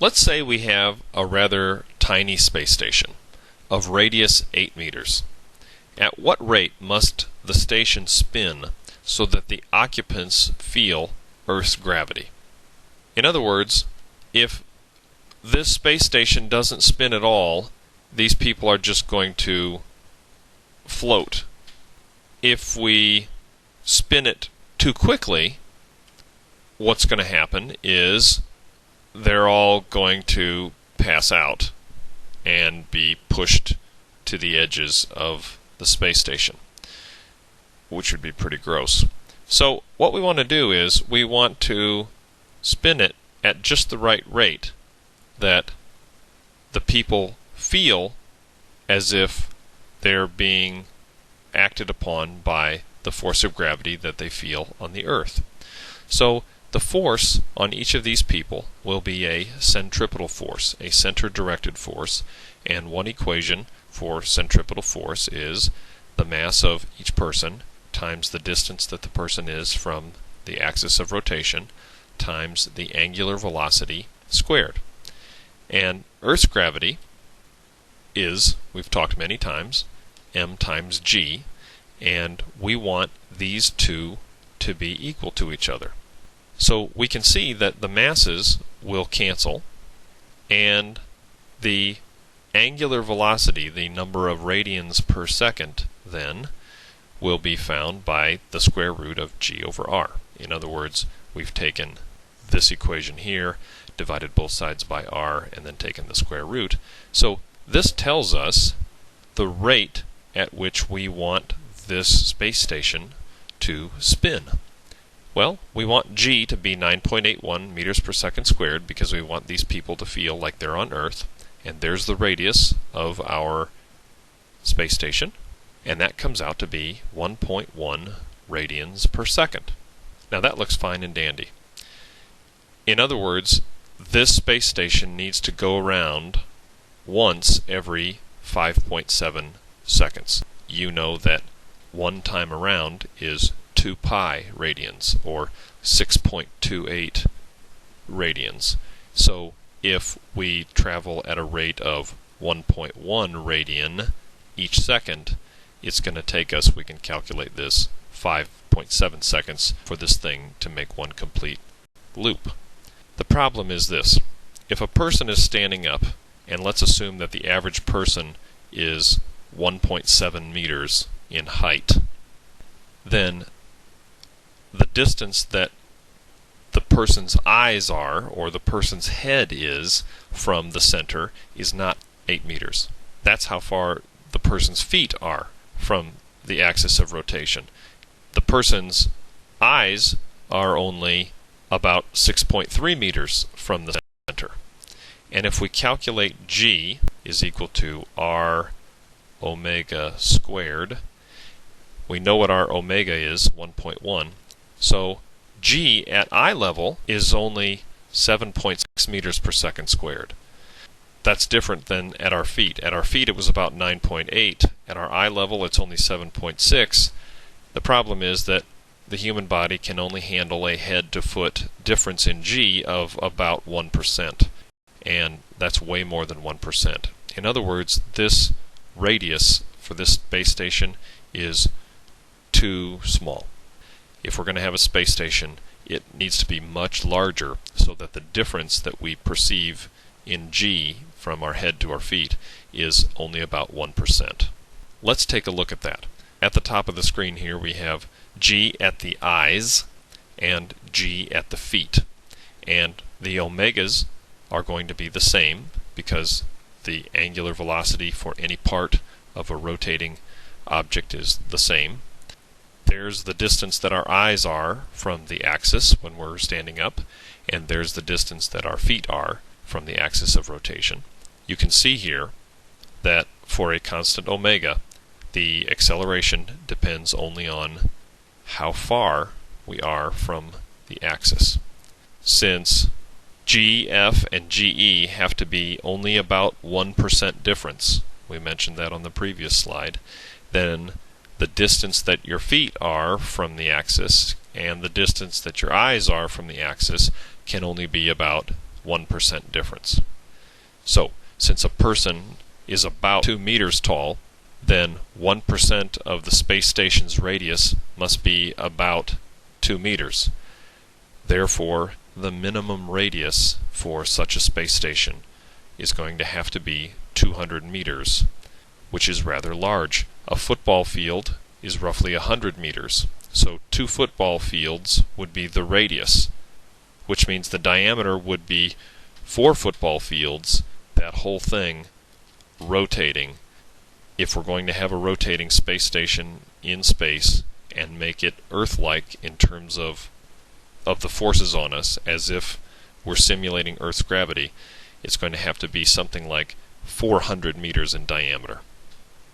Let's say we have a rather tiny space station of radius 8 meters. At what rate must the station spin so that the occupants feel Earth's gravity? In other words, if this space station doesn't spin at all, these people are just going to float. If we spin it too quickly, what's going to happen is they're all going to pass out and be pushed to the edges of the space station, which would be pretty gross. So what we want to do is we want to spin it at just the right rate that the people feel as if they're being acted upon by the force of gravity that they feel on the Earth. So the force on each of these people will be a centripetal force, a center-directed force, and one equation for centripetal force is the mass of each person times the distance that the person is from the axis of rotation times the angular velocity squared. And Earth's gravity is, we've talked many times, m times g, and we want these two to be equal to each other. So we can see that the masses will cancel, and the angular velocity, the number of radians per second, then will be found by the square root of g over r. In other words, we've taken this equation here, divided both sides by r, and then taken the square root. So this tells us the rate at which we want this space station to spin. Well, we want g to be 9.81 meters per second squared because we want these people to feel like they're on Earth. And there's the radius of our space station, and that comes out to be 1.1 radians per second. Now that looks fine and dandy. In other words, this space station needs to go around once every 5.7 seconds. You know that one time around is 2 pi radians, or 6.28 radians. So if we travel at a rate of 1.1 radian each second, it's going to take us, we can calculate this, 5.7 seconds for this thing to make one complete loop. The problem is this: if a person is standing up, and let's assume that the average person is 1.7 meters in height, then the distance that the person's eyes are, or the person's head is, from the center is not 8 meters. That's how far the person's feet are from the axis of rotation. The person's eyes are only about 6.3 meters from the center. And if we calculate g is equal to r omega squared, we know what our omega is, 1.1. So g at eye level is only 7.6 meters per second squared. That's different than at our feet. At our feet it was about 9.8. At our eye level it's only 7.6. The problem is that the human body can only handle a head to foot difference in g of about 1%. And that's way more than 1%. In other words, this radius for this space station is too small. If we're going to have a space station, it needs to be much larger so that the difference that we perceive in g from our head to our feet is only about 1%. Let's take a look at that. At the top of the screen here we have g at the eyes and g at the feet. And the omegas are going to be the same because the angular velocity for any part of a rotating object is the same. There's the distance that our eyes are from the axis when we're standing up, and there's the distance that our feet are from the axis of rotation. You can see here that for a constant omega, the acceleration depends only on how far we are from the axis. Since GF and GE have to be only about 1% difference, we mentioned that on the previous slide, then the distance that your feet are from the axis and the distance that your eyes are from the axis can only be about 1% difference. So, since a person is about 2 meters tall, then 1% of the space station's radius must be about 2 meters. Therefore, the minimum radius for such a space station is going to have to be 200 meters, which is rather large. A football field is roughly 100 meters, so 2 football fields would be the radius, which means the diameter would be 4 football fields, that whole thing rotating, if we're going to have a rotating space station in space and make it Earth-like in terms of the forces on us, as if we're simulating Earth's gravity. It's going to have to be something like 400 meters in diameter.